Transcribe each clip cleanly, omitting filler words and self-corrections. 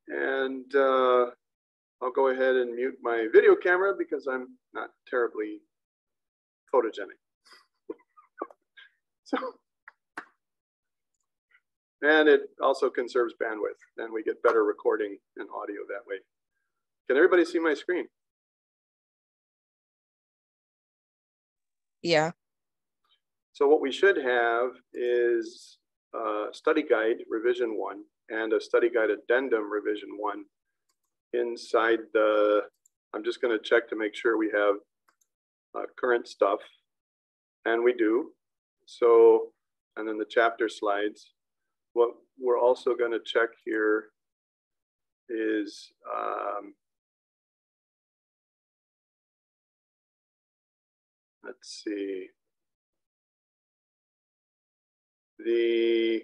And I'll go ahead and mute my video camera because I'm not terribly photogenic. So, and it also conserves bandwidth, and we get better recording and audio that way. Can everybody see my screen? Yeah. So what we should have is a study guide revision 1 and a study guide addendum revision 1 inside the, I'm just going to check to make sure we have current stuff, and we do. So, and then the chapter slides. What we're also going to check here is let's see, the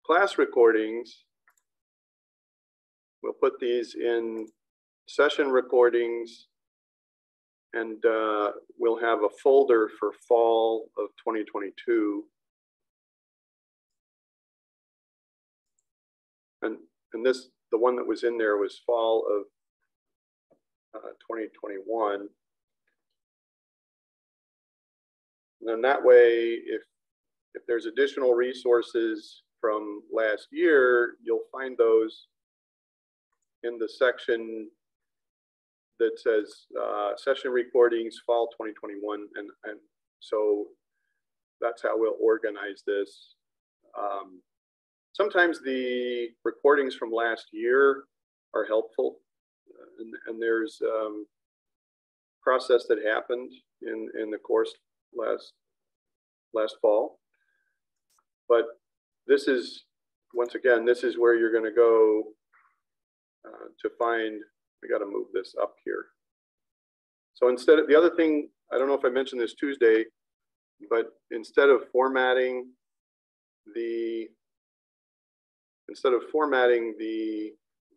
class recordings. We'll put these in session recordings, and we'll have a folder for fall of 2022. And this, the one that was in there was fall of 2021. And then that way, if there's additional resources from last year, you'll find those in the section that says session recordings fall 2021. And so that's how we'll organize this. Sometimes the recordings from last year are helpful, and there's process that happened in the course last fall. But this is, once again, this is where you're going to go to find. We got to move this up here. So instead of, the other thing, I don't know if I mentioned this Tuesday, but instead of formatting the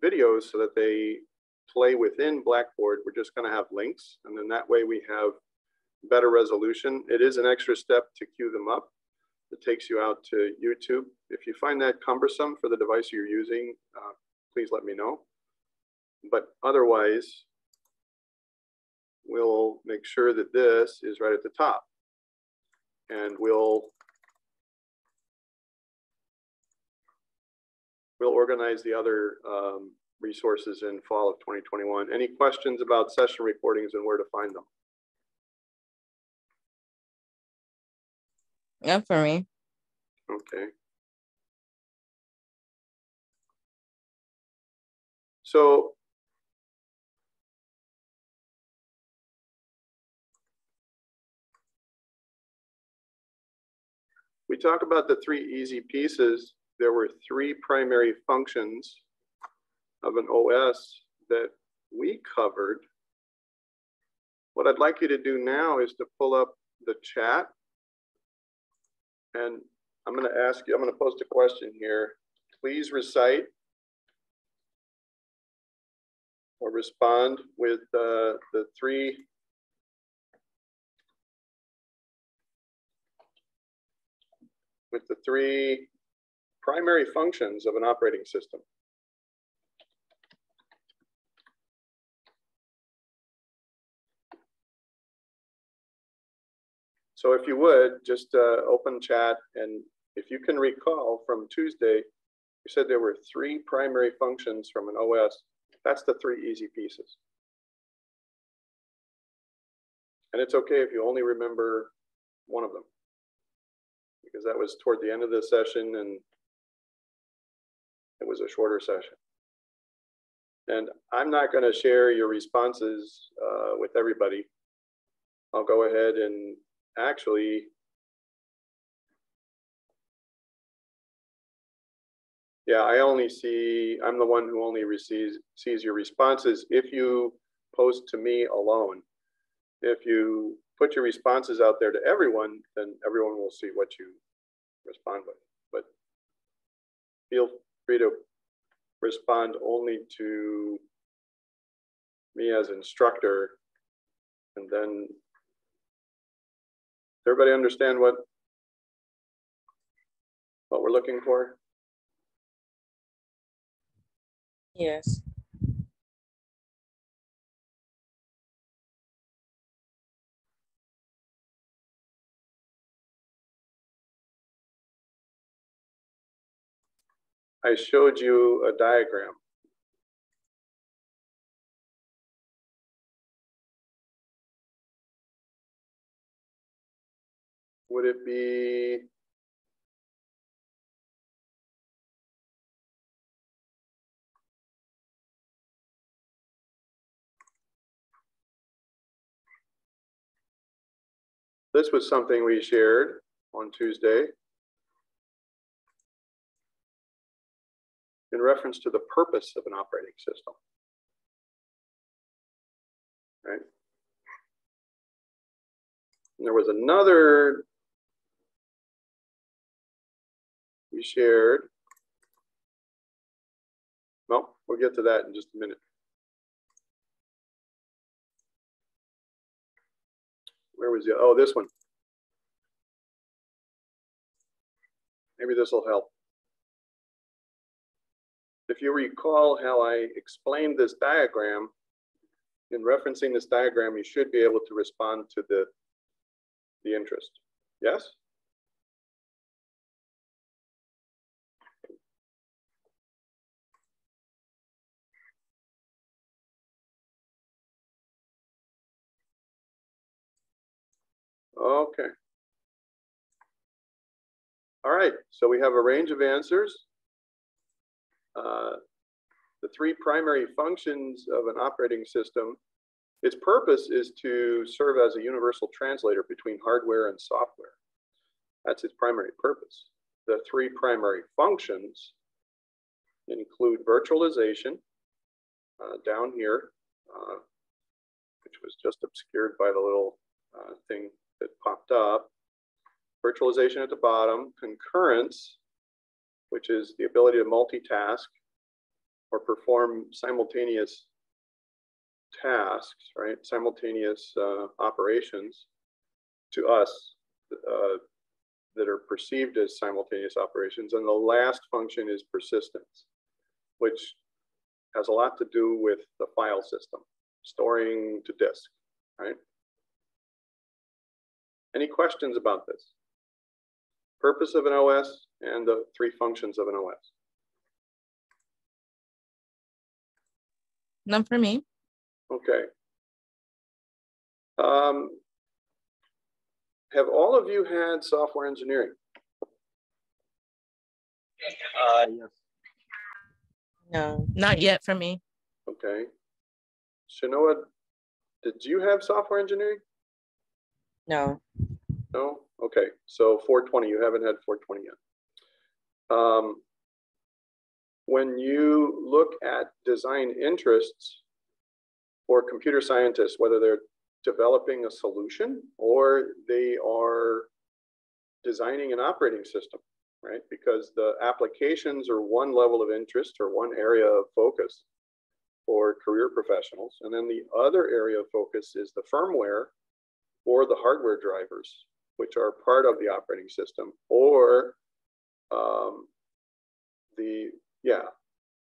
videos so that they play within Blackboard, we're just going to have links, and then that way we have better resolution. It is an extra step to queue them up. It takes you out to YouTube. If you find that cumbersome for the device you're using, please let me know. But otherwise, we'll make sure that this is right at the top, and we'll organize the other resources in fall of 2021. Any questions about session recordings and where to find them? Not for me. Okay. So we talk about the 3 easy pieces. There were 3 primary functions of an OS that we covered. What I'd like you to do now is to pull up the chat, and I'm going to ask you, I'm going to post a question here. Please recite or respond with the 3 primary functions of an operating system. So if you would, just open chat, and if you can recall from Tuesday, you said there were 3 primary functions from an OS. That's the 3 easy pieces. And it's okay if you only remember one of them, because that was toward the end of the session and it was a shorter session. And I'm not going to share your responses with everybody. I'll go ahead and actually I'm the one who only sees your responses if you post to me alone. If you put your responses out there to everyone, then everyone will see what you respond with. But feel free to respond only to me as instructor, and then everybody understand what we're looking for? Yes. I showed you a diagram. Would it be this was something we shared on Tuesday in reference to the purpose of an operating system, right? And there was another we shared. Well, we'll get to that in just a minute. Where was it? Oh, this one. Maybe this will help. If you recall how I explained this diagram, in referencing this diagram, you should be able to respond to the interest. Yes? Okay. All right, so we have a range of answers. The three primary functions of an operating system, its purpose is to serve as a universal translator between hardware and software. That's its primary purpose. The three primary functions include virtualization, down here, which was just obscured by the little thing that popped up. Virtualization at the bottom, concurrence, which is the ability to multitask or perform simultaneous tasks, right? Simultaneous operations to us that are perceived as simultaneous operations. And the last function is persistence, which has a lot to do with the file system, storing to disk, right? Any questions about this? Purpose of an OS and the three functions of an OS. None for me. Okay. Have all of you had software engineering? Yes. No, not yet for me. Okay. Shanoa, did you have software engineering? No. No? Okay. So 420, you haven't had 420 yet. When you look at design interests for computer scientists, whether they're developing a solution or they are designing an operating system, right? Because the applications are one level of interest or one area of focus for career professionals. And then the other area of focus is the firmware or the hardware drivers, which are part of the operating system, or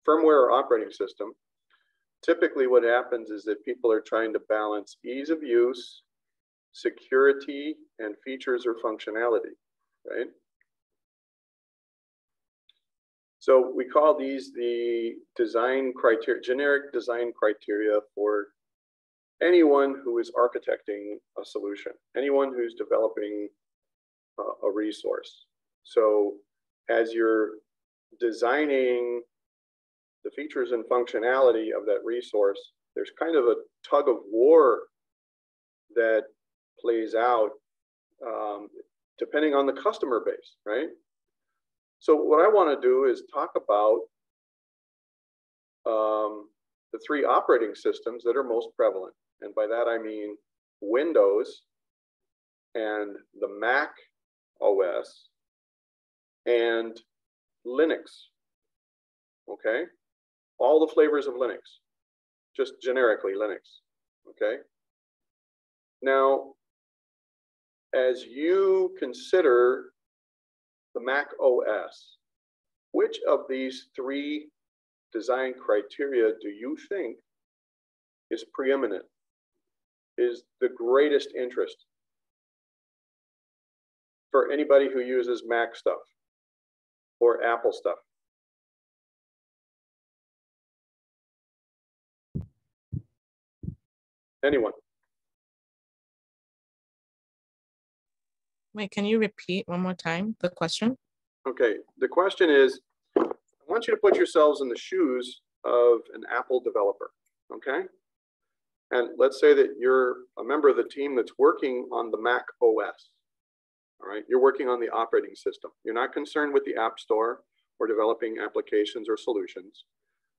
firmware or operating system. Typically what happens is that people are trying to balance ease of use, security, and features or functionality, right? So we call these the design criteria, generic design criteria for anyone who is architecting a solution, anyone who's developing a resource. So as you're designing the features and functionality of that resource, there's kind of a tug of war that plays out depending on the customer base, right? So what I want to do is talk about the three operating systems that are most prevalent. And by that, I mean Windows and the Mac OS and Linux, okay? All the flavors of Linux, just generically Linux, okay? Now, as you consider the Mac OS, which of these three design criteria do you think is preeminent, is the greatest interest for anybody who uses Mac stuff or Apple stuff? Anyone? Wait, can you repeat one more time the question? Okay, the question is, I want you to put yourselves in the shoes of an Apple developer, okay? And let's say that you're a member of the team that's working on the Mac OS, all right? You're working on the operating system. You're not concerned with the App Store or developing applications or solutions.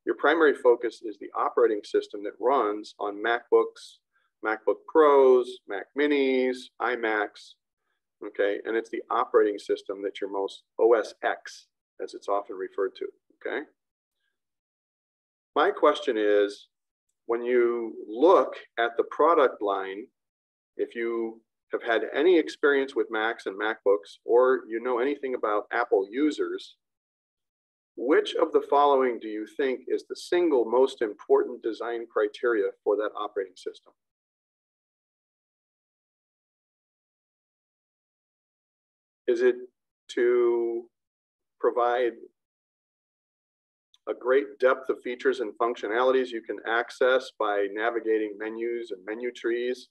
Your primary focus is the operating system that runs on MacBooks, MacBook Pros, Mac Minis, iMacs, okay? And it's the operating system that you're most OS X, as it's often referred to, okay? My question is, when you look at the product line, if you have had any experience with Macs and MacBooks, or you know anything about Apple users, which of the following do you think is the single most important design criteria for that operating system? Is it to provide a great depth of features and functionalities you can access by navigating menus and menu trees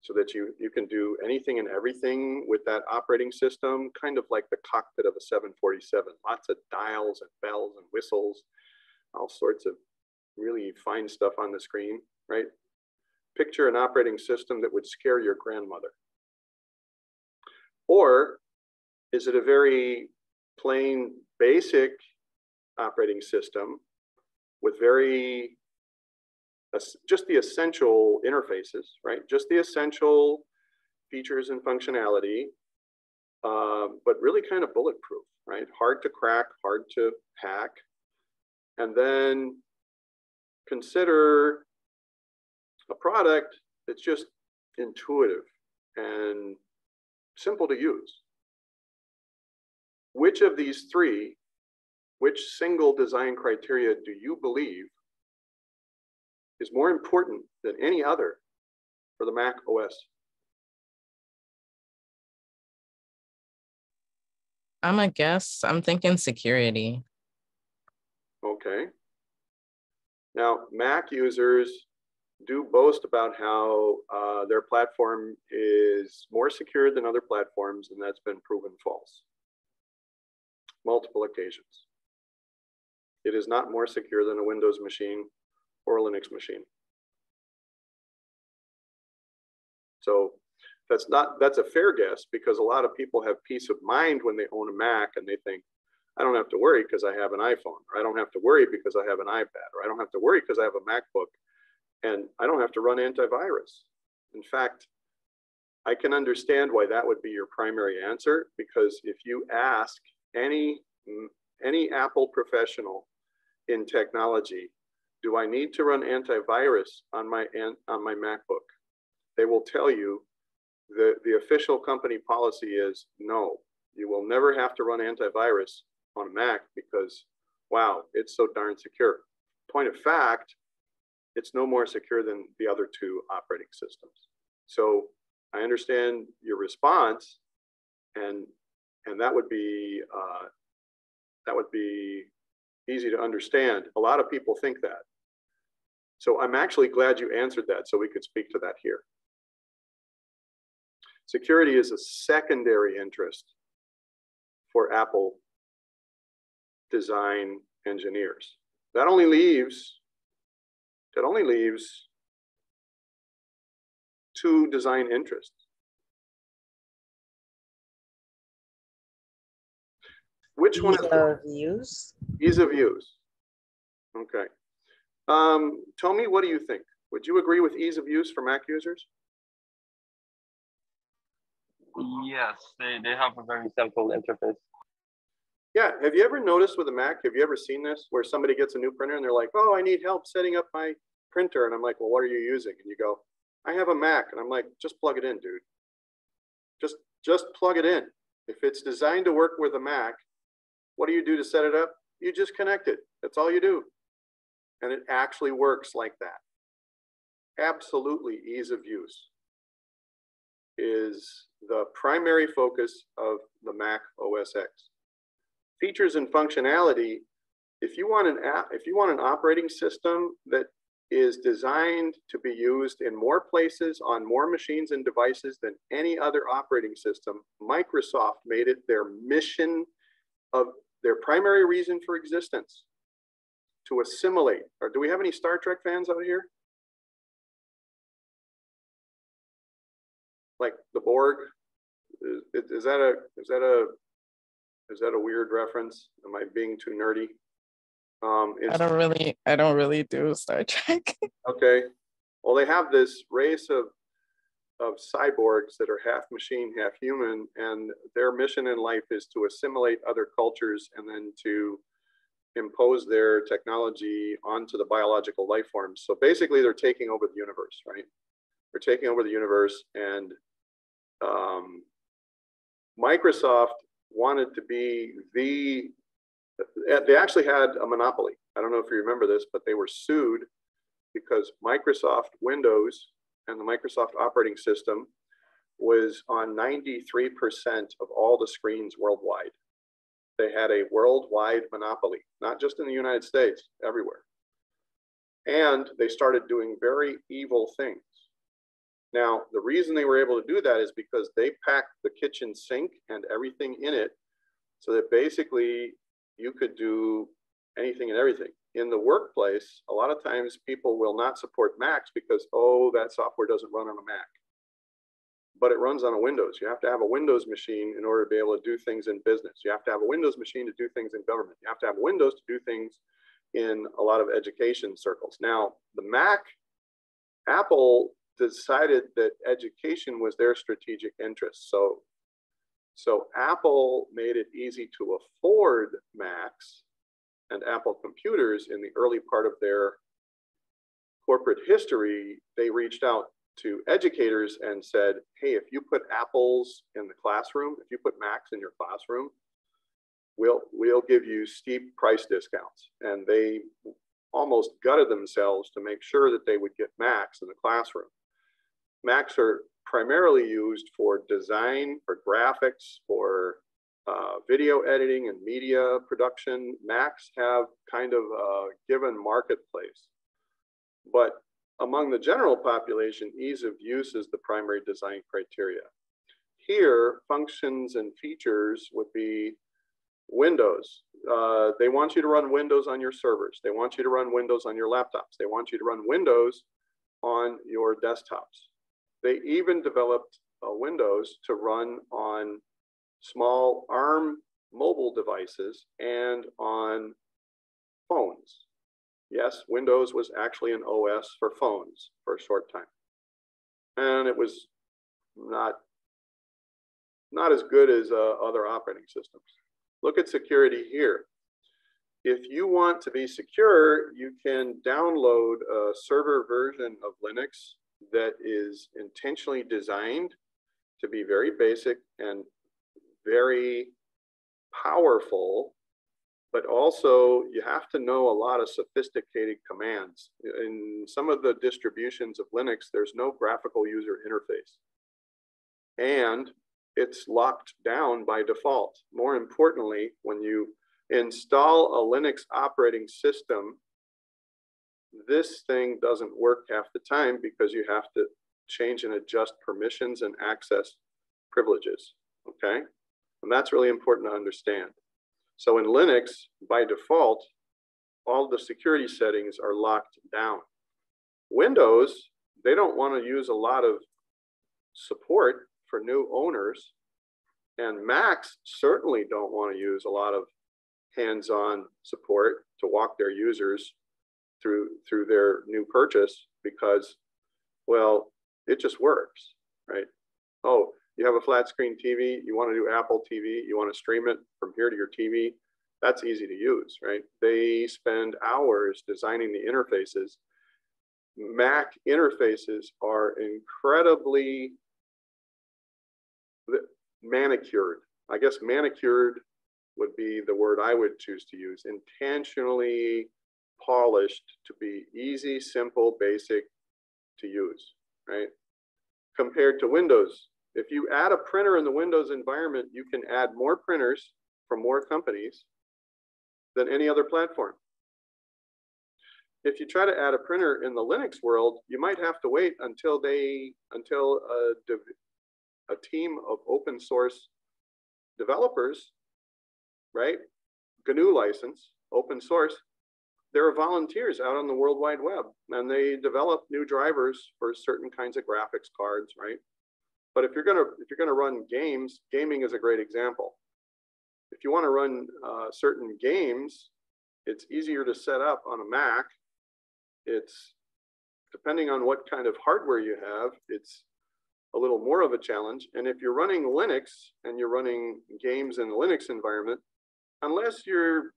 so that you can do anything and everything with that operating system, kind of like the cockpit of a 747, lots of dials and bells and whistles, all sorts of really fine stuff on the screen, right? Picture an operating system that would scare your grandmother. Or is it a very plain, basic operating system with just the essential interfaces, right? Just the essential features and functionality, but really kind of bulletproof, right? Hard to crack, hard to hack. And then consider a product that's just intuitive and simple to use. Which of these three, which single design criteria do you believe is more important than any other for the Mac OS? I'm a guess. I'm thinking security. Okay. Now, Mac users do boast about how their platform is more secure than other platforms, and that's been proven false. Multiple occasions. It is not more secure than a Windows machine or a Linux machine. So that's a fair guess, because a lot of people have peace of mind when they own a Mac and they think, I don't have to worry because I have an iPhone, or I don't have to worry because I have an iPad, or I don't have to worry because I have a MacBook, and I don't have to run antivirus. In fact, I can understand why that would be your primary answer, because if you ask any Apple professional in technology, do I need to run antivirus on my MacBook? They will tell you the official company policy is no, you will never have to run antivirus on a Mac because, wow, it's so darn secure. Point of fact, it's no more secure than the other two operating systems. So I understand your response, and that would be easy to understand. A lot of people think that. So I'm actually glad you answered that, so we could speak to that here. Security is a secondary interest for Apple design engineers. That only leaves two design interests. Which one is ease of use? Ease of use. Okay. Tommy, what do you think? Would you agree with ease of use for Mac users? Yes, they have a very simple interface. Yeah, have you ever noticed with a Mac, have you ever seen this, where somebody gets a new printer and they're like, oh, I need help setting up my printer. And I'm like, well, what are you using? And you go, I have a Mac. And I'm like, just plug it in, dude. Just plug it in. If it's designed to work with a Mac, what do you do to set it up? You just connect it. That's all you do. And it actually works like that. Absolutely, ease of use is the primary focus of the Mac OS X. Features and functionality, if you want an operating system that is designed to be used in more places on more machines and devices than any other operating system, Microsoft made it their mission of their primary reason for existence, to assimilate. Or do we have any Star Trek fans out here? Like the Borg? Is that a weird reference? Am I being too nerdy? I don't really do Star Trek. Okay. Well, they have this race of cyborgs that are half machine, half human, and their mission in life is to assimilate other cultures and then to impose their technology onto the biological life forms. So basically, they're taking over the universe, right? They're taking over the universe, and Microsoft wanted to be they actually had a monopoly. I don't know if you remember this, but they were sued because Microsoft Windows and the Microsoft operating system was on 93% of all the screens worldwide. They had a worldwide monopoly, not just in the United States, everywhere. And they started doing very evil things. Now, the reason they were able to do that is because they packed the kitchen sink and everything in it so that basically you could do anything and everything. In the workplace, a lot of times people will not support Macs because, oh, that software doesn't run on a Mac. But it runs on a Windows. You have to have a Windows machine in order to be able to do things in business. You have to have a Windows machine to do things in government. You have to have Windows to do things in a lot of education circles. Now, the Mac, Apple decided that education was their strategic interest. So Apple made it easy to afford Macs and Apple computers. In the early part of their corporate history, they reached out to educators and said, hey, if you put Apples in the classroom, if you put Macs in your classroom, we'll give you steep price discounts. And they almost gutted themselves to make sure that they would get Macs in the classroom. Macs are primarily used for design, for graphics, for video editing and media production. Macs have kind of a given marketplace. But among the general population, ease of use is the primary design criteria. Here, functions and features would be Windows. They want you to run Windows on your servers. They want you to run Windows on your laptops. They want you to run Windows on your desktops. They even developed Windows to run on small ARM mobile devices and on phones. Yes, Windows was actually an OS for phones for a short time. And it was not as good as other operating systems. Look at security here. If you want to be secure, you can download a server version of Linux that is intentionally designed to be very basic and very powerful, but also you have to know a lot of sophisticated commands. In some of the distributions of Linux, there's no graphical user interface. And it's locked down by default. More importantly, when you install a Linux operating system, this thing doesn't work half the time because you have to change and adjust permissions and access privileges, okay? And that's really important to understand. So in Linux, by default, all the security settings are locked down. Windows, they don't want to use a lot of support for new owners, and Macs certainly don't want to use a lot of hands-on support to walk their users through their new purchase because, well, it just works, right? Oh, you have a flat screen TV, you want to do Apple TV, you want to stream it from here to your TV, that's easy to use, right? They spend hours designing the interfaces. Mac interfaces are incredibly manicured. I guess manicured would be the word I would choose to use. Intentionally polished to be easy, simple, basic to use, right? Compared to Windows. If you add a printer in the Windows environment, you can add more printers from more companies than any other platform. If you try to add a printer in the Linux world, you might have to wait until a team of open source developers, right? GNU license, open source. There are volunteers out on the World Wide Web, and they develop new drivers for certain kinds of graphics cards, right? But if you're gonna run games, gaming is a great example. If you want to run certain games, it's easier to set up on a Mac. It's, depending on what kind of hardware you have, it's a little more of a challenge. And if you're running Linux and you're running games in the Linux environment, unless you're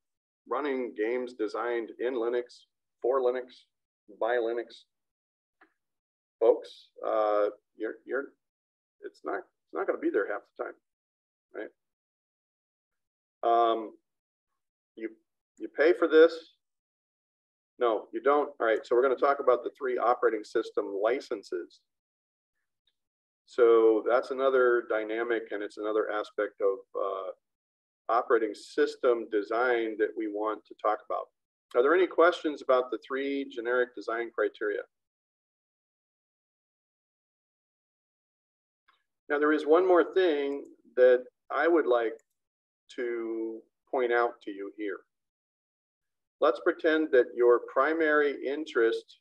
running games designed in Linux, for Linux, by Linux, folks, it's not going to be there half the time, right? You pay for this. No, you don't. All right, so we're going to talk about the 3 operating system licenses. So that's another dynamic, and it's another aspect of operating system design that we want to talk about. Are there any questions about the 3 generic design criteria? Now, there is one more thing that I would like to point out to you here. Let's pretend that your primary interest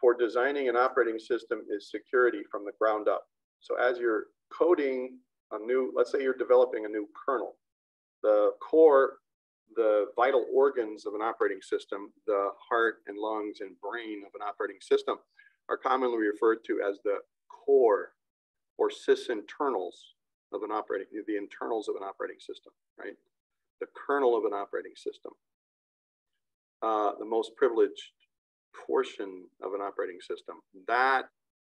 for designing an operating system is security from the ground up. So as you're coding a new, let's say you're developing a new kernel, the core, the vital organs of an operating system, the heart and lungs and brain of an operating system are commonly referred to as the core or sysinternals of an operating, the internals of an operating system, right? The kernel of an operating system. The most privileged portion of an operating system. That,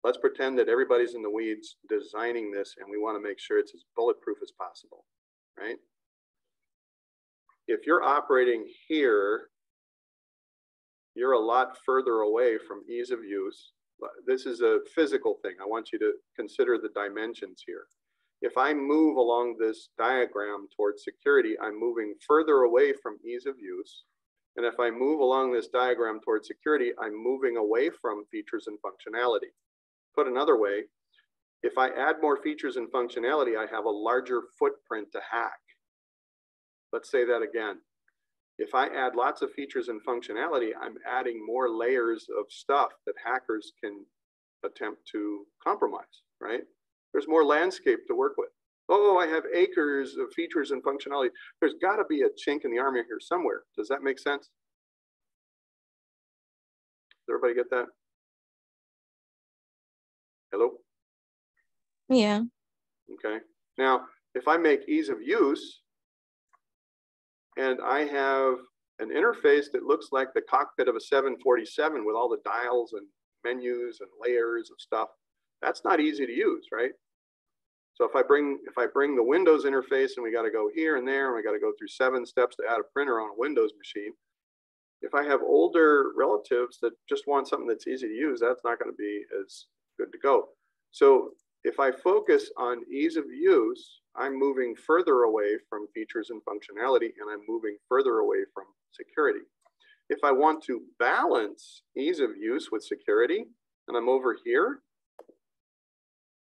let's pretend that everybody's in the weeds designing this, and we want to make sure it's as bulletproof as possible, right? If you're operating here, you're a lot further away from ease of use. This is a physical thing. I want you to consider the dimensions here. If I move along this diagram towards security, I'm moving further away from ease of use. And if I move along this diagram towards security, I'm moving away from features and functionality. Put another way, if I add more features and functionality, I have a larger footprint to hack. Let's say that again. If I add lots of features and functionality, I'm adding more layers of stuff that hackers can attempt to compromise, right? There's more landscape to work with. Oh, I have acres of features and functionality. There's got to be a chink in the armor here somewhere. Does that make sense? Does everybody get that? Hello? Yeah. Okay. Now, if I make ease of use and I have an interface that looks like the cockpit of a 747 with all the dials and menus and layers of stuff, that's not easy to use, right? So if I bring the Windows interface and we got to go here and there and we got to go through 7 steps to add a printer on a Windows machine, if I have older relatives that just want something that's easy to use, that's not going to be as good to go. So if I focus on ease of use, I'm moving further away from features and functionality, and I'm moving further away from security. If I want to balance ease of use with security, and I'm over here,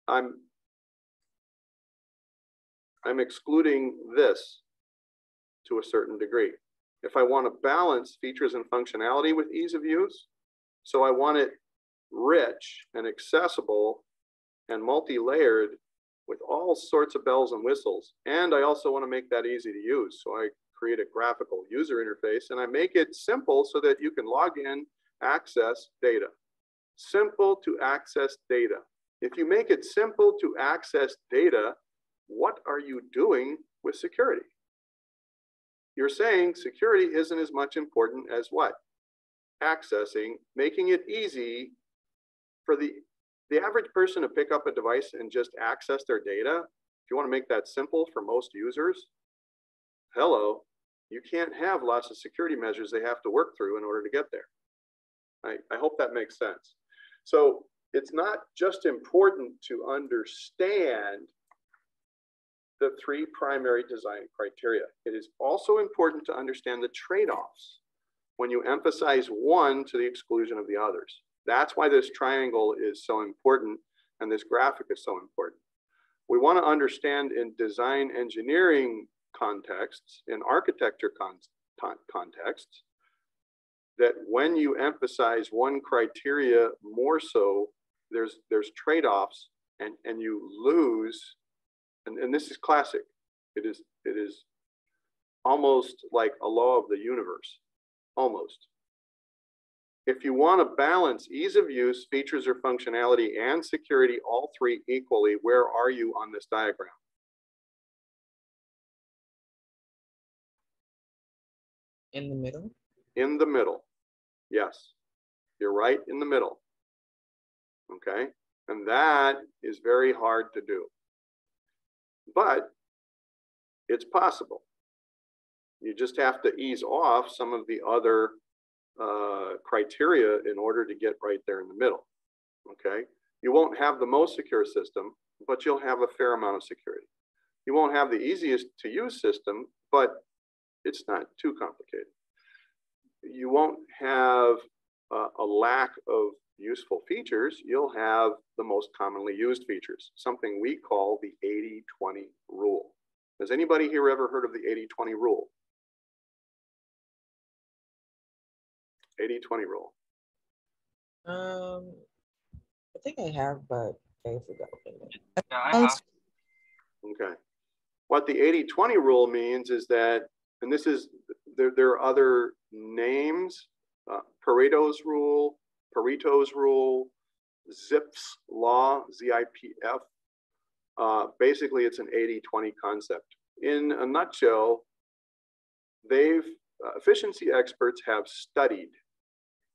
I'm excluding this to a certain degree. If I want to balance features and functionality with ease of use, so I want it rich and accessible and multi-layered with all sorts of bells and whistles. And I also want to make that easy to use. So I create a graphical user interface and I make it simple so that you can log in, access data. Simple to access data. If you make it simple to access data, what are you doing with security? You're saying security isn't as much important as what? Accessing, making it easy for the average person to pick up a device and just access their data. If you want to make that simple for most users, hello, You can't have lots of security measures they have to work through in order to get there. I hope that makes sense. So it's not just important to understand the 3 primary design criteria. It is also important to understand the trade-offs when you emphasize one to the exclusion of the others. That's why this triangle is so important and this graphic is so important. We want to understand in design engineering contexts, in architecture contexts, that when you emphasize one criteria more so, there's trade-offs and you lose, and this is classic. It is almost like a law of the universe, almost. If you want to balance ease of use, features or functionality, and security, all 3 equally, where are you on this diagram? In the middle. In the middle. Yes, you're right in the middle. Okay, and that is very hard to do, but it's possible. You just have to ease off some of the other criteria in order to get right there in the middle. Okay, you won't have the most secure system, but you'll have a fair amount of security. You won't have the easiest to use system, but it's not too complicated. You won't have a lack of useful features. You'll have the most commonly used features, something we call the 80-20 rule. Has anybody here ever heard of the 80-20 rule? 80-20 rule. I think I have, but I forgot. Yeah, I have. Okay. What the 80-20 rule means is that, and this is, there are other names, Pareto's rule, Zipf's law, ZIPF. Basically, it's an 80-20 concept. In a nutshell, efficiency experts have studied,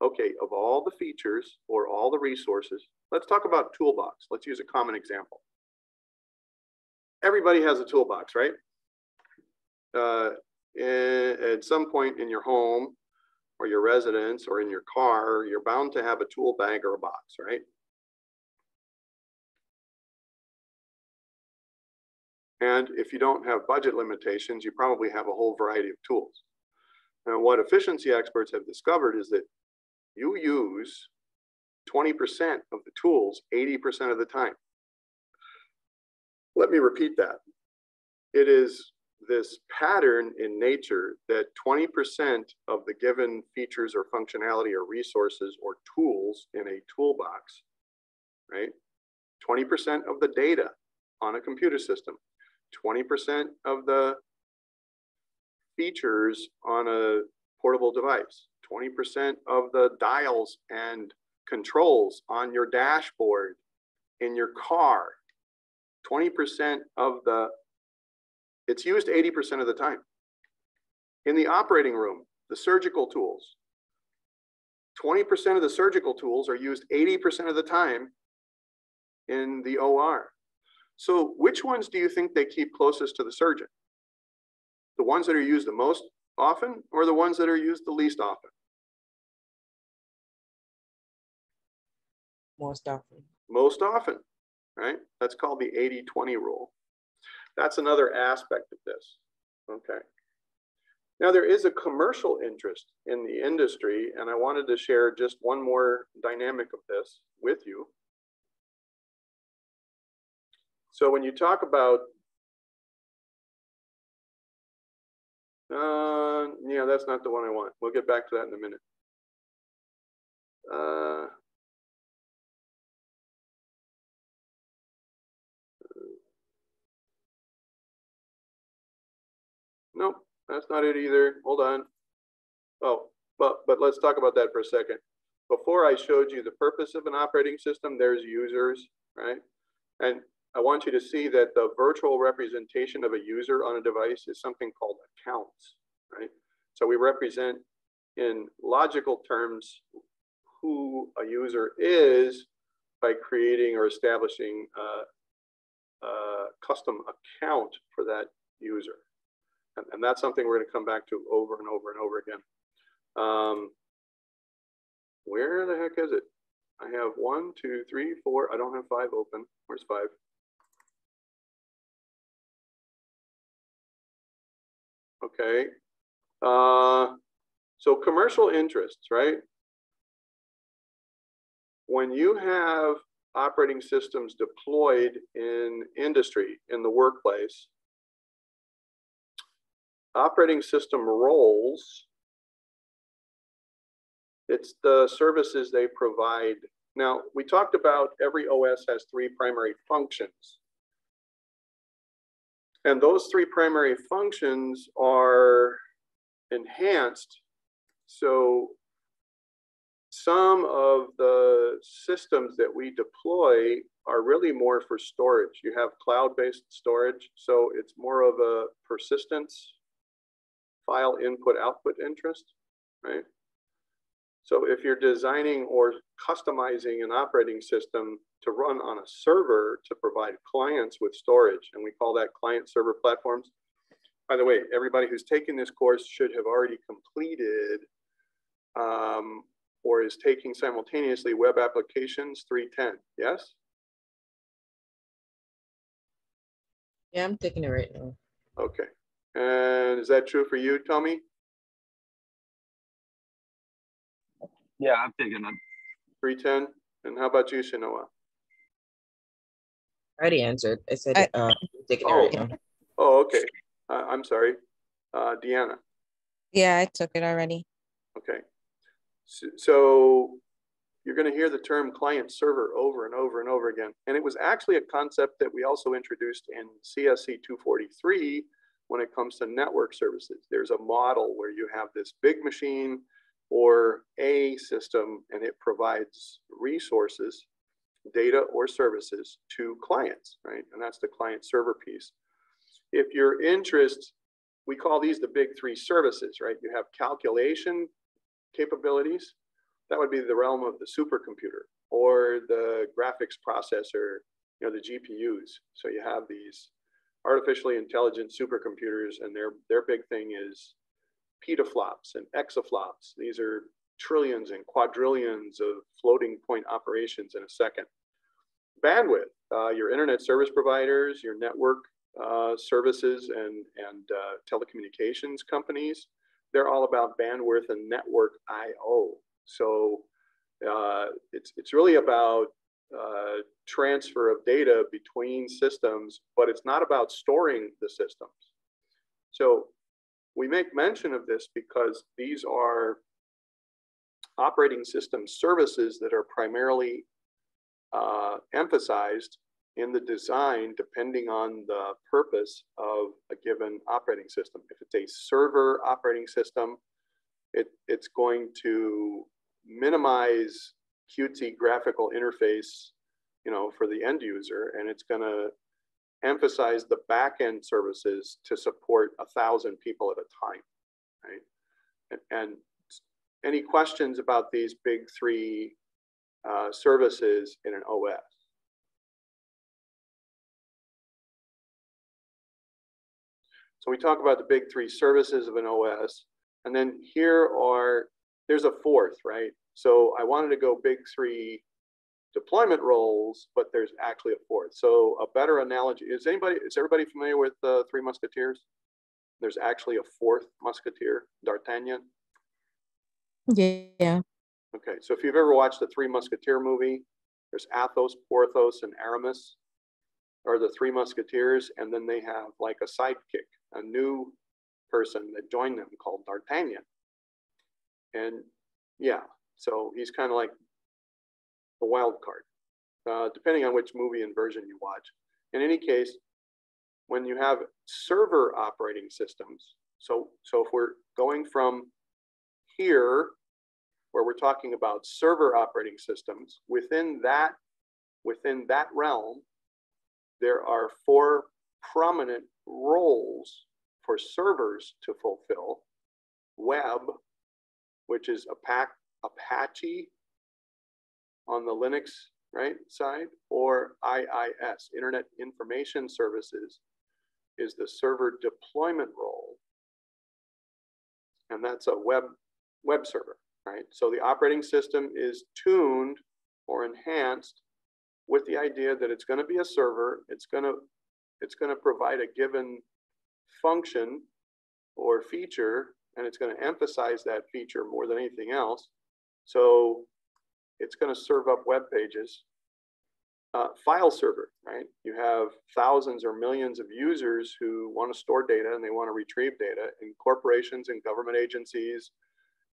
okay, of all the features or all the resources, let's talk about toolbox. Let's use a common example. Everybody has a toolbox, right? At some point in your home or your residence or in your car, you're bound to have a tool bag or a box, right? And if you don't have budget limitations, you probably have a whole variety of tools. And what efficiency experts have discovered is that you use 20% of the tools 80% of the time. Let me repeat that. It is this pattern in nature that 20% of the given features or functionality or resources or tools in a toolbox, right? 20% of the data on a computer system, 20% of the features on a portable device, 20% of the dials and controls on your dashboard in your car, 20% of the, it's used 80% of the time. In the operating room, the surgical tools, 20% of the surgical tools are used 80% of the time in the OR. So which ones do you think they keep closest to the surgeon? The ones that are used the most often or the ones that are used the least often? Most often. Most often, right? That's called the 80-20 rule. That's another aspect of this, okay? Now there is a commercial interest in the industry, and I wanted to share just one more dynamic of this with you. So when you talk about, yeah, that's not the one I want. We'll get back to that in a minute. Nope, that's not it either. Hold on. Oh, but let's talk about that for a second. Before I showed you the purpose of an operating system, there's users, right? And I want you to see that the virtual representation of a user on a device is something called accounts, right? So we represent in logical terms who a user is by creating or establishing a custom account for that user. And that's something we're going to come back to over and over and over again. Where the heck is it? I have 1, 2, 3, 4. I don't have 5 open. Where's 5? Okay. So commercial interests, right? When you have operating systems deployed in industry, in the workplace, operating system roles, it's the services they provide. Now, we talked about every OS has 3 primary functions. And those 3 primary functions are enhanced. So some of the systems that we deploy are really more for storage. You have cloud-based storage, so it's more of a persistence, file input-output interest, right? So if you're designing or customizing an operating system to run on a server to provide clients with storage, and we call that client-server platforms. By the way, everybody who's taking this course should have already completed or is taking simultaneously Web Applications 310, yes? Yeah, I'm taking it right now. Okay, and is that true for you, Tommy? Yeah, I'm taking it. 310, and how about you, Shinoa? I already answered. I said taking it Oh. right now. Oh, okay, I'm sorry, Deanna. Yeah, I took it already. Okay, so you're going to hear the term client server over and over and over again. And it was actually a concept that we also introduced in CSC 243 when it comes to network services. There's a model where you have this big machine or a system, and it provides resources, data or services to clients, right? And that's the client server piece. If your interest, we call these the big 3 services, right? You have calculation capabilities. That would be the realm of the supercomputer or the graphics processor, you know, the GPUs. So you have these artificially intelligent supercomputers, and their big thing is petaflops and exaflops. These are trillions and quadrillions of floating point operations in a second. Bandwidth, your internet service providers, your network services and telecommunications companies, they're all about bandwidth and network I/O. So it's really about transfer of data between systems, but it's not about storing the systems. So we make mention of this because these are operating system services that are primarily emphasized in the design depending on the purpose of a given operating system. If it's a server operating system, it's going to minimize cutesy graphical interface, you know, for the end user, and it's going to emphasize the back-end services to support 1,000 people at a time, right? And any questions about these big 3 services in an OS? So we talk about the big 3 services of an OS, and then there's a 4th, right? So I wanted to go big 3 deployment roles, but there's actually a 4th. So a better analogy, is everybody familiar with the 3 Musketeers? There's actually a 4th Musketeer, D'Artagnan. Yeah. Okay, so if you've ever watched the 3 Musketeer movie, there's Athos, Porthos, and Aramis are the 3 Musketeers, and then they have like a sidekick, a new person that joined them called D'Artagnan. And yeah, so he's kind of like a wild card, depending on which movie and version you watch. In any case, when you have server operating systems, so if we're going from here, where we're talking about server operating systems, within that realm, there are 4 prominent roles for servers to fulfill. Web, which is Apache on the Linux side, or IIS, Internet Information Services, is the server deployment role. and that's a web server, right? So the operating system is tuned or enhanced with the idea that it's going to be a server. It's going to provide a given function or feature, and it's going to emphasize that feature more than anything else. So it's going to serve up web pages. File server, right? You have thousands or millions of users who want to store data and they want to retrieve data in corporations and government agencies,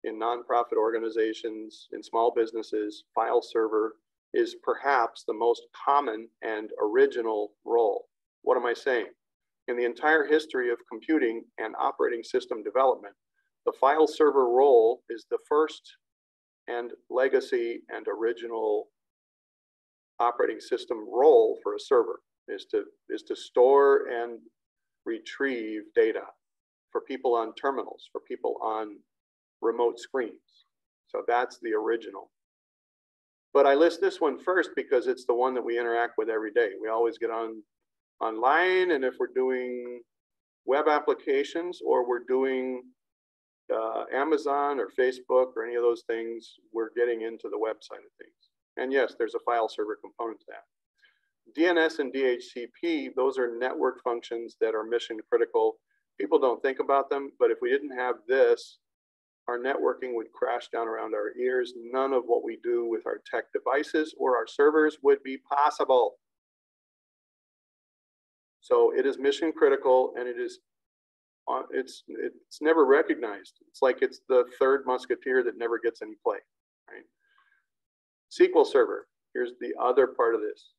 in nonprofit organizations, in small businesses. File server is perhaps the most common and original role. What am I saying? In the entire history of computing and operating system development, the file server role is the first and legacy and original operating system role for a server, is to store and retrieve data for people on terminals, for people on remote screens. So that's the original. But I list this one first because it's the one that we interact with every day. We always get online, and if we're doing web applications or we're doing Amazon or Facebook or any of those things, we're getting into the website of things. And yes, there's a file server component to that. DNS and DHCP, those are network functions that are mission critical. People don't think about them, but if we didn't have this, our networking would crash down around our ears. None of what we do with our tech devices or our servers would be possible. So it is mission critical, and it's never recognized. It's like it's the third musketeer that never gets any play, right? SQL Server, here's the other part of this.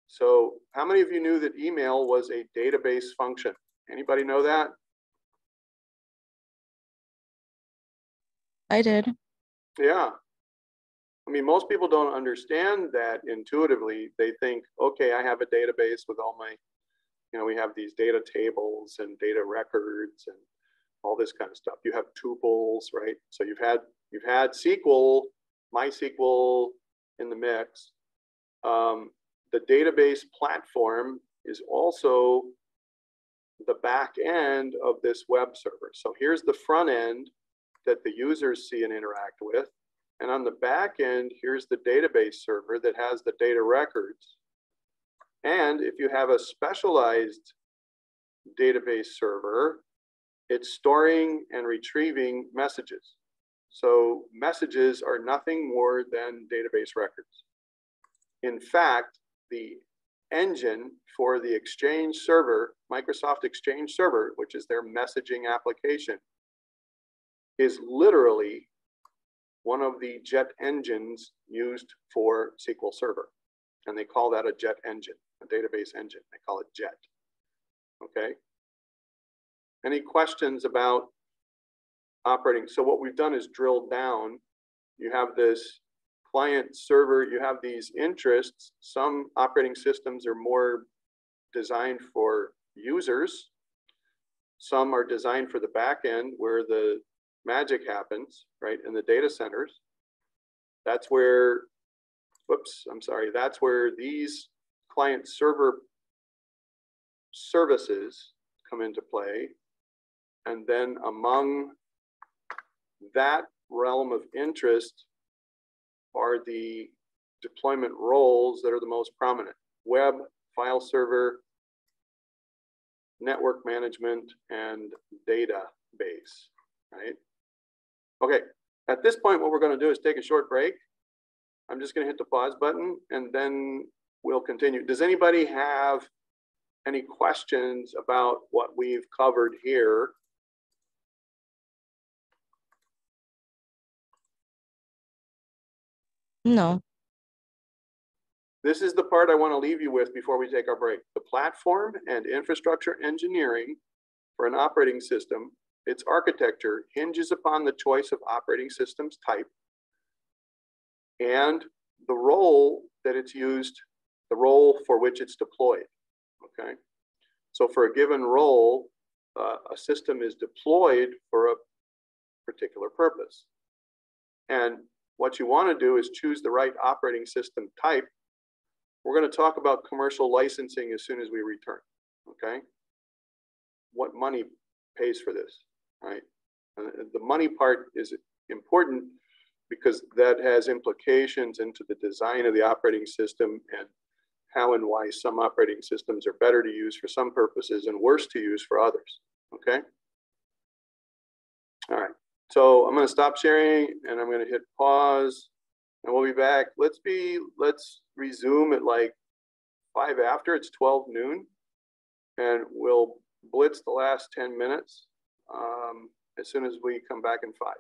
So how many of you knew that email was a database function? Anybody know that? I did. Yeah. I mean, most people don't understand that intuitively. They think, okay, I have a database with all my, we have these data tables and data records and all this kind of stuff. You have tuples, right? So you've had SQL, MySQL in the mix. The database platform is also the back end of this web server. So here's the front end that the users see and interact with. And on the back end, here's the database server that has the data records. And if you have a specialized database server, it's storing and retrieving messages. So messages are nothing more than database records. In fact, the engine for the Exchange server, Microsoft Exchange server, which is their messaging application, is literally one of the jet engines used for SQL Server. And they call that a jet engine, a database engine. They call it jet. Okay. Any questions about operating? So what we've done is drilled down. You have this client server, you have these interests. Some operating systems are more designed for users. Some are designed for the back end where the magic happens, right, in the data centers. That's where, that's where these client server services come into play. And then among that realm of interest are the deployment roles that are the most prominent: web, file server, network management, and database, right? Okay, at this point, what we're going to do is take a short break. I'm just going to hit the pause button and then we'll continue. Does anybody have any questions about what we've covered here? No. This is the part I want to leave you with before we take our break. The platform and infrastructure engineering for an operating system, its architecture hinges upon the choice of operating systems type and the role that it's used, the role for which it's deployed, okay? So for a given role, a system is deployed for a particular purpose. And what you want to do is choose the right operating system type. We're going to talk about commercial licensing as soon as we return, okay? What money pays for this, right? the money part is important because that has implications into the design of the operating system and how and why some operating systems are better to use for some purposes and worse to use for others, okay? All right, so I'm gonna stop sharing and I'm gonna hit pause and we'll be back. Let's resume at like 5 after, it's 12 noon, and we'll blitz the last 10 minutes as soon as we come back in 5.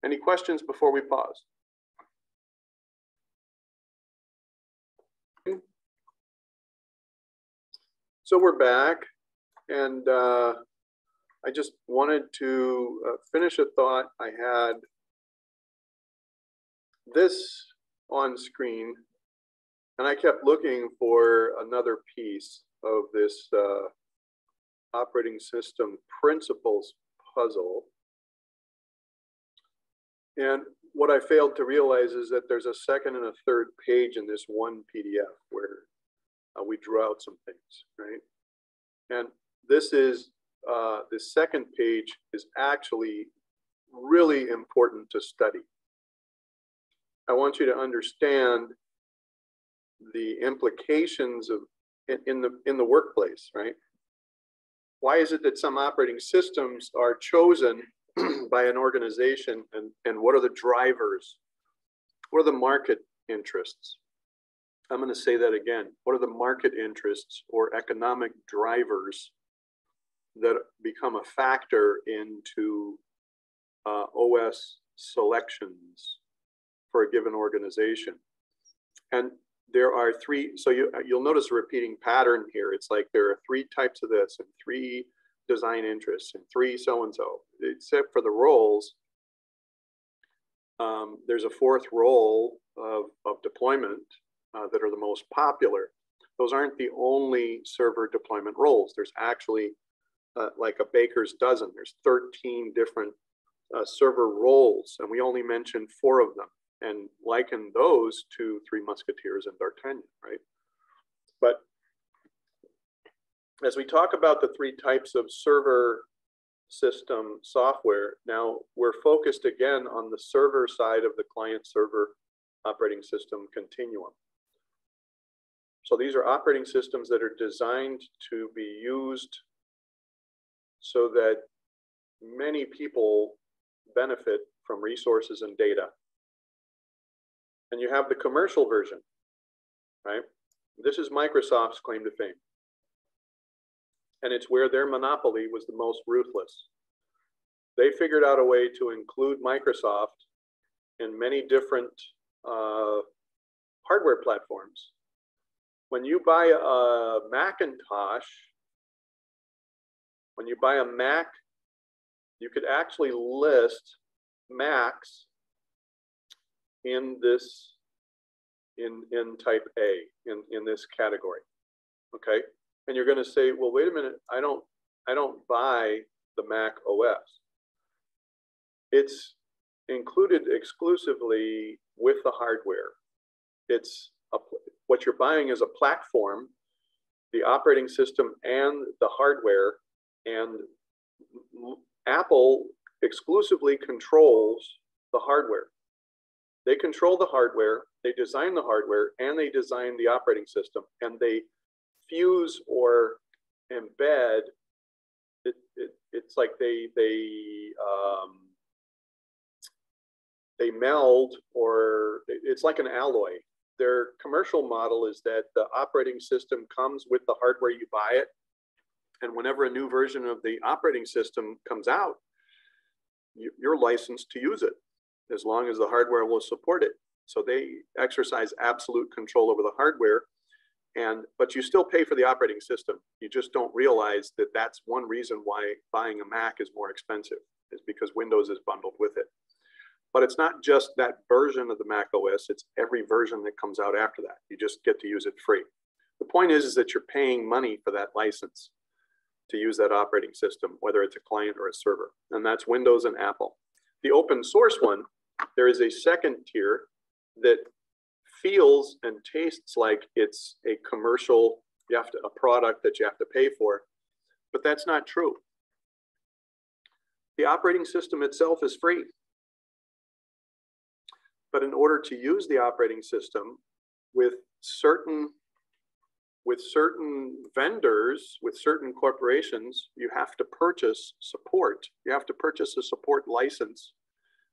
Any questions before we pause? So we're back, and I just wanted to finish a thought I had. This on screen, and I kept looking for another piece of this operating system principles puzzle. And what I failed to realize is that there's a second and a third page in this one PDF where we draw out some things, right? And this is, the second page is actually really important to study. I want you to understand the implications of in the workplace, right? Why is it that some operating systems are chosen by an organization, and what are the drivers? What are the market interests? I'm going to say that again. What are the market interests or economic drivers that become a factor into OS selections for a given organization? And there are 3, so you'll notice a repeating pattern here. It's like there are 3 types of this and 3 design interests and 3 so-and-so, except for the roles. There's a 4th role of deployment that are the most popular. Those aren't the only server deployment roles. There's actually like a baker's dozen. There's 13 different server roles, and we only mentioned 4 of them and liken those to 3 Musketeers and D'Artagnan, right? But as we talk about the 3 types of server system software, now we're focused again on the server side of the client-server operating system continuum. So these are operating systems that are designed to be used so that many people benefit from resources and data. And you have the commercial version, right? This is Microsoft's claim to fame. And it's where their monopoly was the most ruthless. They figured out a way to include Microsoft in many different hardware platforms. When you buy a Macintosh, when you buy a Mac, you could actually list Macs in this, in type A, in this category, okay? And you're gonna say, well, wait a minute, I don't buy the Mac OS. It's included exclusively with the hardware. What you're buying is a platform, the operating system and the hardware, and Apple exclusively controls the hardware. They control the hardware, they design the hardware, and they design the operating system, and they fuse or embed. It's like they meld, or it's like an alloy. Their commercial model is that the operating system comes with the hardware, you buy it, and whenever a new version of the operating system comes out, you're licensed to use it as long as the hardware will support it. So they exercise absolute control over the hardware, but you still pay for the operating system. You just don't realize that that's one reason why buying a Mac is more expensive, is because Windows is bundled with it. But it's not just that version of the Mac OS, it's every version that comes out after that. You just get to use it free. The point is that you're paying money for that license to use that operating system, whether it's a client or a server, and that's Windows and Apple. The open source one, there is a second tier that feels and tastes like it's a commercial, a product that you have to pay for, but that's not true. The operating system itself is free. But in order to use the operating system with certain vendors, with certain corporations, you have to purchase support. You have to purchase a support license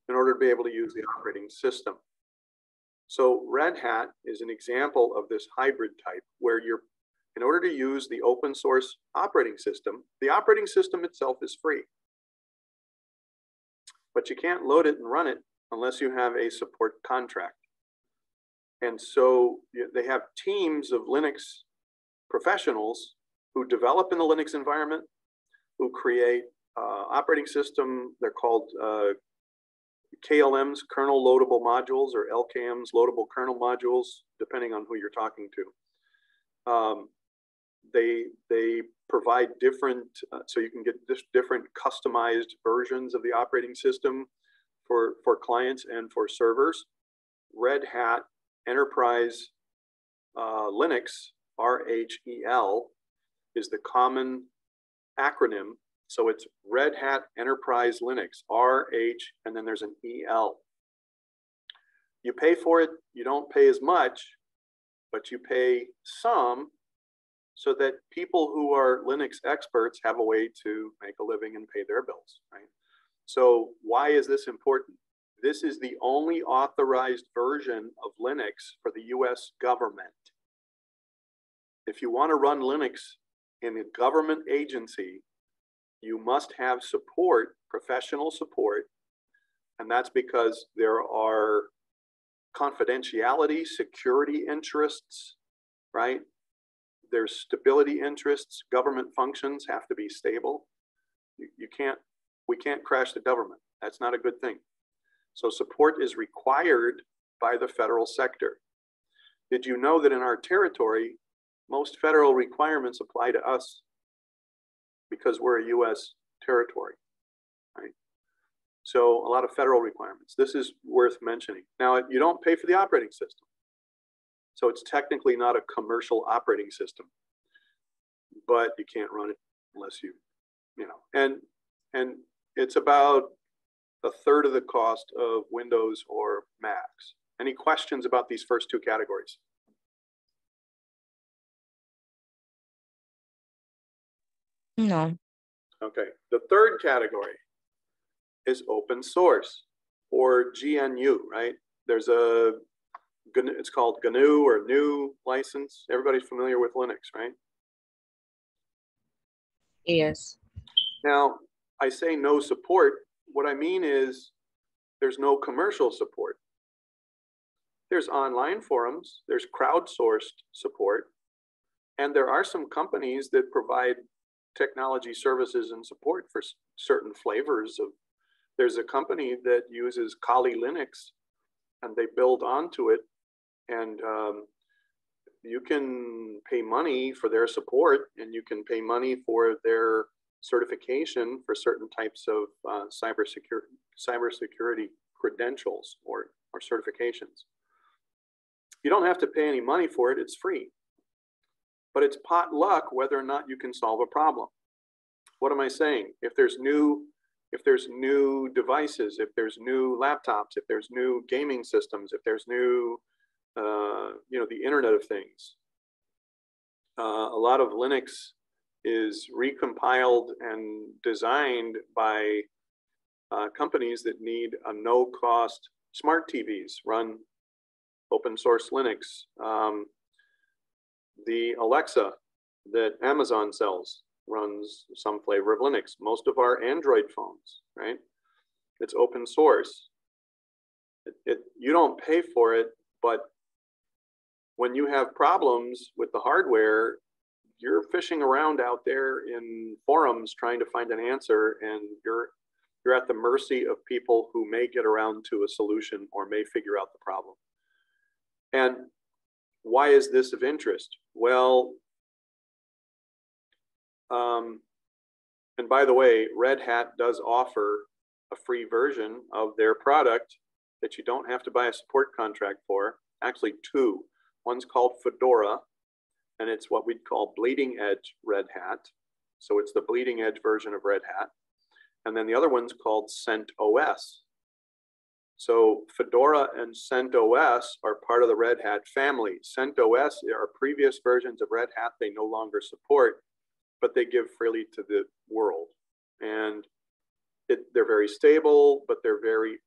in order to be able to use the operating system. So Red Hat is an example of this hybrid type where in order to use the open source operating system, the operating system itself is free. But you can't load it and run it unless you have a support contract. And so they have teams of Linux professionals who develop in the Linux environment, who create operating system. They're called KLMs, kernel loadable modules, or LKMs, loadable kernel modules, depending on who you're talking to. They provide different, so you can get different customized versions of the operating system for clients and for servers. Red Hat Enterprise Linux, RHEL, is the common acronym. So it's Red Hat Enterprise Linux, RH, and then there's an EL. You pay for it, you don't pay as much, but you pay some so that people who are Linux experts have a way to make a living and pay their bills, right? So why is this important? This is the only authorized version of Linux for the US government. If you want to run Linux in a government agency, you must have support, professional support, and that's because there are confidentiality, security interests, right? There's stability interests. Government functions have to be stable. We can't crash the government. That's not a good thing. So support is required by the federal sector. Did you know that in our territory, most federal requirements apply to us because we're a US territory, right? So a lot of federal requirements. This is worth mentioning. Now, you don't pay for the operating system. So it's technically not a commercial operating system, but you can't run it unless you know, and it's about a third of the cost of Windows or Macs. Any questions about these first two categories? No. Okay, the third category is open source, or GNU, right? There's it's called GNU or GNU license. Everybody's familiar with Linux, right? Yes. Now, I say no support. What I mean is there's no commercial support. There's online forums, there's crowdsourced support, and there are some companies that provide technology services and support for certain flavors of. There's a company that uses Kali Linux, and they build onto it, and you can pay money for their support, and you can pay money for their certification for certain types of cybersecurity credentials or certifications. You don't have to pay any money for it, it's free. But it's pot luck whether or not you can solve a problem. What am I saying? If there's new devices, if there's new laptops, if there's new gaming systems, if there's new, the Internet of Things, a lot of Linux is recompiled and designed by companies that need a no-cost smart TVs run open source Linux. The Alexa that Amazon sells runs some flavor of Linux. Most of our Android phones, right? It's open source. You don't pay for it, but when you have problems with the hardware, you're fishing around out there in forums trying to find an answer, and you're at the mercy of people who may get around to a solution or may figure out the problem. And why is this of interest? Well, and by the way, Red Hat does offer a free version of their product that you don't have to buy a support contract for. Actually, two. One's called Fedora, and it's what we'd call bleeding edge Red Hat. So it's the bleeding edge version of Red Hat. And then the other one's called CentOS. So Fedora and CentOS are part of the Red Hat family. CentOS are previous versions of Red Hat they no longer support, but they give freely to the world. And they're very stable, but they're very,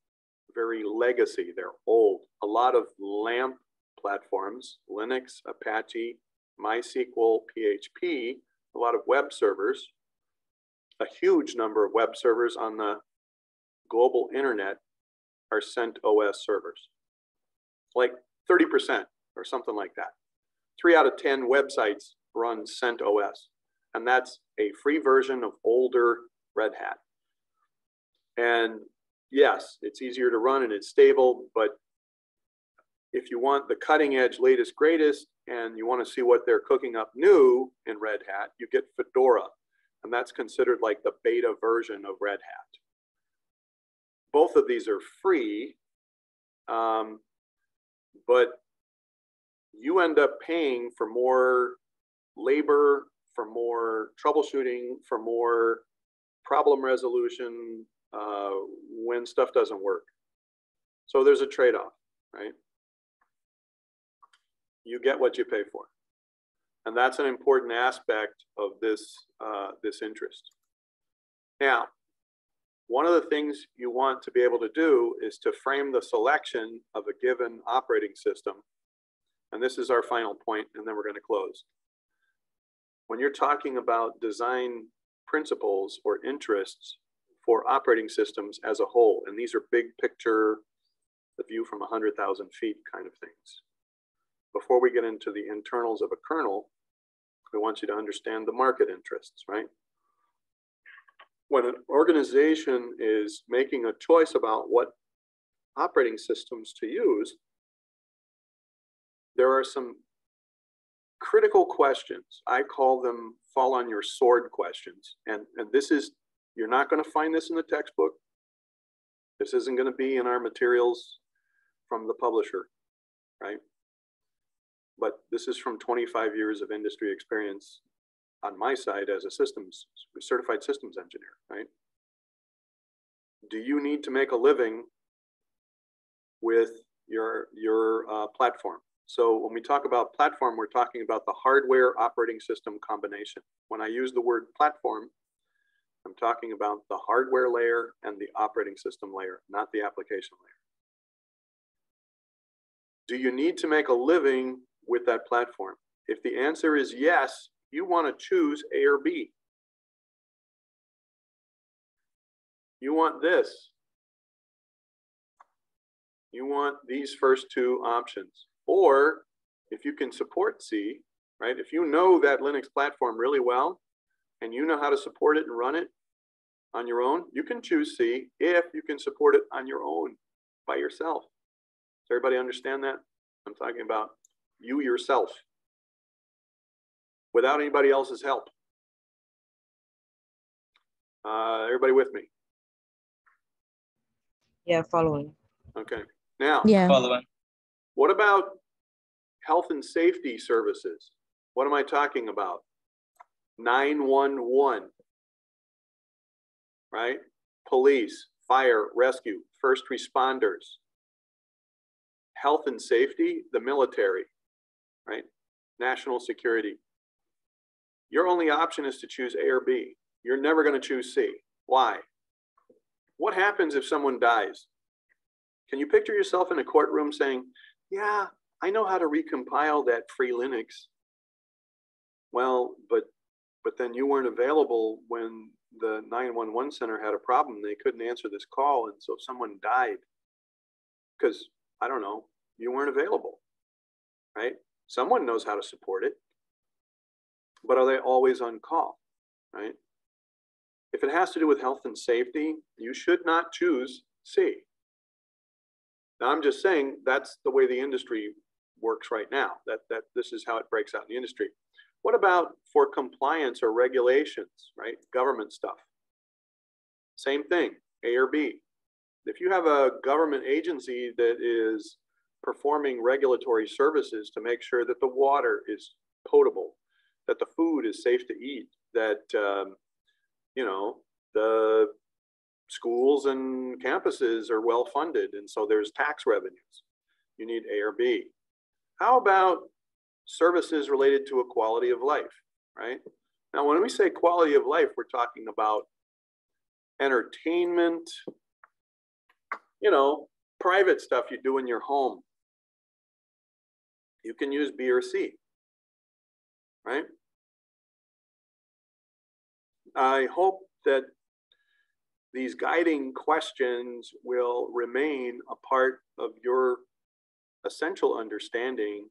very legacy. They're old. A lot of LAMP platforms, Linux, Apache, MySQL, PHP, a lot of web servers, a huge number of web servers on the global internet are CentOS servers, like 30% or something like that. 3 out of 10 websites run CentOS, and that's a free version of older Red Hat. And yes, it's easier to run and it's stable, but if you want the cutting edge, latest, greatest, and you want to see what they're cooking up new in Red Hat, you get Fedora, and that's considered like the beta version of Red Hat. Both of these are free, but you end up paying for more labor, for more troubleshooting, for more problem resolution when stuff doesn't work. So there's a trade-off, right? You get what you pay for. And that's an important aspect of this, this interest. Now, one of the things you want to be able to do is to frame the selection of a given operating system. And this is our final point, and then we're going to close. When you're talking about design principles or interests for operating systems as a whole, and these are big picture, the view from 100,000 feet kind of things. Before we get into the internals of a kernel, we want you to understand the market interests, right? When an organization is making a choice about what operating systems to use, there are some critical questions. I call them fall on your sword questions. And this is, you're not going to find this in the textbook. This isn't going to be in our materials from the publisher, right? But this is from 25 years of industry experience on my side as a certified systems engineer, right? Do you need to make a living with your platform? So when we talk about platform, we're talking about the hardware operating system combination. When I use the word platform, I'm talking about the hardware layer and the operating system layer, not the application layer. Do you need to make a living with that platform? If the answer is yes, you want to choose A or B. You want this. You want these first two options. Or if you can support C, right? If you know that Linux platform really well and you know how to support it and run it on your own, you can choose C if you can support it on your own by yourself. Does everybody understand that? I'm talking about you yourself, without anybody else's help. Everybody with me? Yeah, following. Okay. Now, Yeah. Following. what about health and safety services? What am I talking about? 911, right? Police, fire, rescue, first responders. Health and safety, the military, right? National security. Your only option is to choose A or B. You're never going to choose C. Why? What happens if someone dies? Can you picture yourself in a courtroom saying, yeah, I know how to recompile that free Linux. Well, but then you weren't available when the 911 center had a problem. They couldn't answer this call. And so someone died because, I don't know, you weren't available, right? Someone knows how to support it, but are they always on call, right? If it has to do with health and safety, you should not choose C. Now, I'm just saying that's the way the industry works right now, that this is how it breaks out in the industry. What about for compliance or regulations, right? Government stuff. Same thing, A or B. If you have a government agency that is performing regulatory services to make sure that the water is potable, that the food is safe to eat, that you know, the schools and campuses are well funded, and so there's tax revenues. You need A or B. How about services related to a quality of life, right? Now, when we say quality of life, we're talking about entertainment, you know, private stuff you do in your home. You can use B or C, right? I hope that these guiding questions will remain a part of your essential understanding,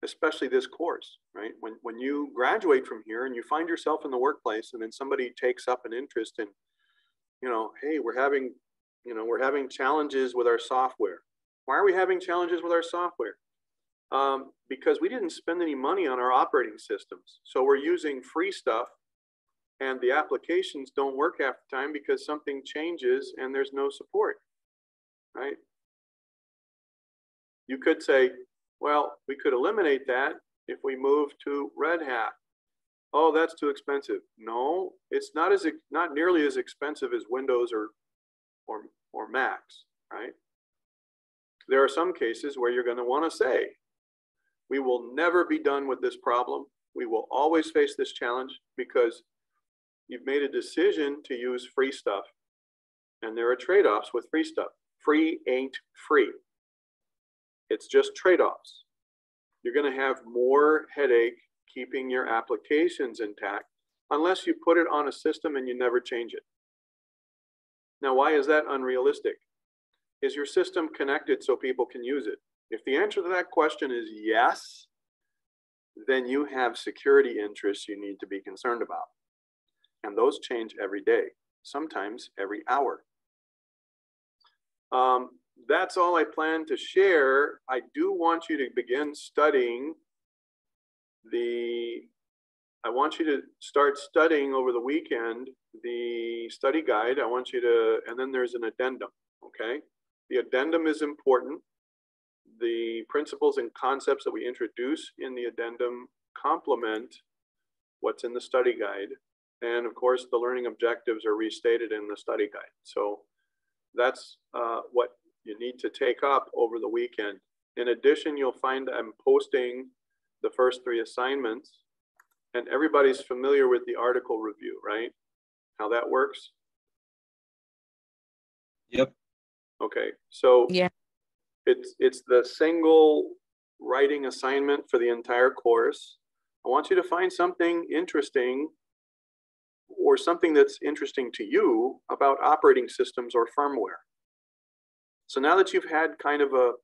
especially this course, right? When you graduate from here and you find yourself in the workplace, and then somebody takes up an interest in, you know, hey, we're having challenges with our software. Why are we having challenges with our software? Because we didn't spend any money on our operating systems. So we're using free stuff, and the applications don't work half the time because something changes and there's no support, right? You could say, well, we could eliminate that if we move to Red Hat. Oh, that's too expensive. No, it's not nearly as expensive as Windows or Macs, right? There are some cases where you're going to want to say, we will never be done with this problem. We will always face this challenge because you've made a decision to use free stuff, and there are trade-offs with free stuff. Free ain't free. It's just trade-offs. You're going to have more headache keeping your applications intact unless you put it on a system and you never change it. Now, why is that unrealistic? Is your system connected so people can use it? If the answer to that question is yes, then you have security interests you need to be concerned about. And those change every day, sometimes every hour. That's all I plan to share. I do want you to begin studying I want you to start studying over the weekend the study guide. I want you to, and then there's an addendum, okay? The addendum is important. The principles and concepts that we introduce in the addendum complement what's in the study guide. And of course, the learning objectives are restated in the study guide. So that's what you need to take up over the weekend. In addition, you'll find I'm posting the first 3 assignments, and everybody's familiar with the article review, right? How that works? Yep. Okay, so Yeah. it's the single writing assignment for the entire course. I want you to find something interesting or something that's interesting to you about operating systems or firmware. So now that you've had kind of a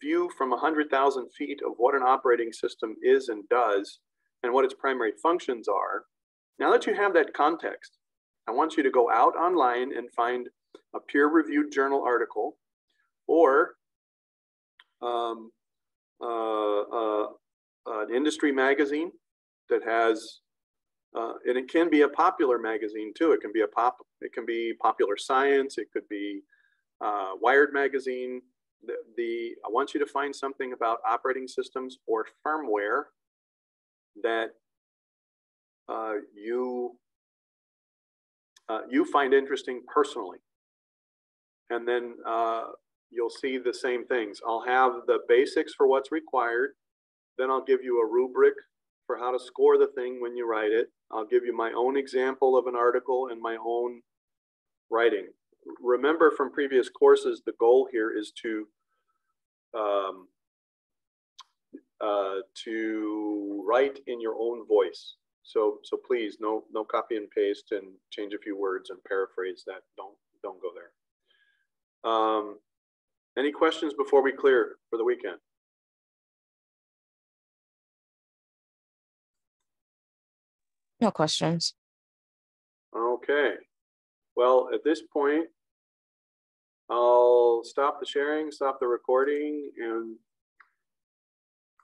view from 100,000 feet of what an operating system is and does and what its primary functions are, now that you have that context, I want you to go out online and find a peer-reviewed journal article or an industry magazine that has, and it can be a popular magazine too. It can be Popular Science. It could be Wired magazine. I want you to find something about operating systems or firmware that you find interesting personally, and then you'll see the same things. I'll have the basics for what's required. Then I'll give you a rubric for how to score the thing when you write it. I'll give you my own example of an article and my own writing. Remember from previous courses, the goal here is to write in your own voice. So please, no copy and paste and change a few words and paraphrase that. Don't go there. Any questions before we clear for the weekend? No questions. Okay. Well, at this point, I'll stop the sharing, stop the recording, and